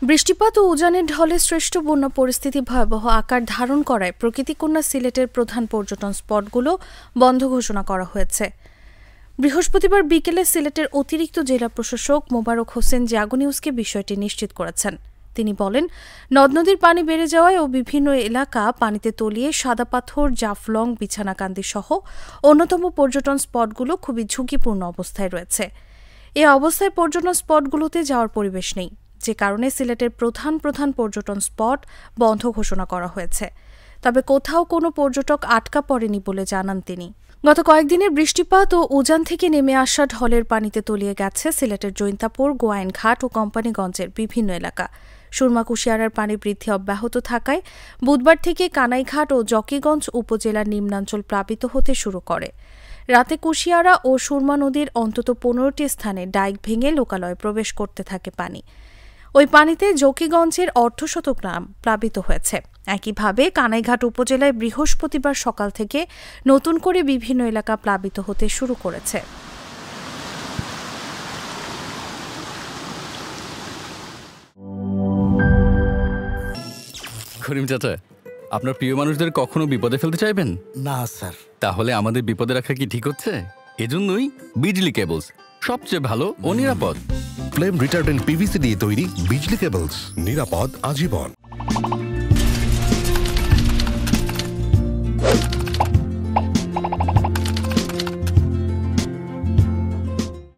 বৃষ্টিপাত ও উজানের ঢলে সৃষ্ট বন্যা পরিস্থিতি ভয়াবহ আকার ধারণ করায় প্রকৃতিকন্যা সিলেটের প্রধান পর্যটন স্পটগুলো বন্ধ ঘোষণা করা হয়েছে। বৃহস্পতিবার বিকেলে সিলেটের অতিরিক্ত জেলা প্রশাসক মোবারক হোসেন জাগো নিউজকে বিষয়টি নিশ্চিত করেছেন। তিনি বলেন, নদ নদীর পানি বেড়ে যাওয়ায় ও বিভিন্ন এলাকা পানিতে তলিয়ে সাদা পাথর, জাফলং, বিছানাকান্দি সহ অন্যতম পর্যটন স্পটগুলো খুবই ঝুঁকিপূর্ণ অবস্থায় রয়েছে। এ অবস্থায় পর্যটন স্পটগুলোতে যাওয়ার পরিবেশ নেই, যে কারণে সিলেটের প্রধান পর্যটন স্পট বন্ধ ঘোষণা করা হয়েছে। তবে কোথাও কোনো পর্যটক আটকা পড়েনি বলে জানান তিনি। গত কয়েকদিনের বৃষ্টিপাত ও উজান থেকে নেমে আসা ঢলের পানিতে তলিয়ে গেছে সিলেটের জৈন্তাপুর, গোয়াইনঘাট ও কোম্পানিগঞ্জের বিভিন্ন এলাকা। সুরমা কুশিয়ারার পানি বৃদ্ধি অব্যাহত থাকায় বুধবার থেকে কানাইঘাট ও জকিগঞ্জ উপজেলার নিম্নাঞ্চল প্লাবিত হতে শুরু করে। রাতে কুশিয়ারা ও সুরমা নদীর অন্তত 15টি স্থানে ডাইক ভেঙে লোকালয়ে প্রবেশ করতে থাকে পানি। ওই পানিতে জকিগঞ্জের অর্ধশত গ্রাম প্লাবিত হয়েছে। একইভাবে কানাইঘাট উপজেলায় বৃহস্পতিবার সকাল থেকে নতুন করে বিভিন্ন এলাকা প্লাবিত হতে শুরু করেছে। করিম চাচা, আপনার প্রিয় মানুষদের কখনো বিপদে ফেলতে চাইবেন না স্যার। তাহলে আমাদের বিপদে রাখা কি ঠিক হচ্ছে? এজন্যই বিজলি কেবলস সবচেয়ে ভালো ও নিরাপদ। ফ্লেম রিটার্ডেন্ট পিভিসি দিয়ে তৈরি বিজলি কেবলস, নিরাপদ আজীবন।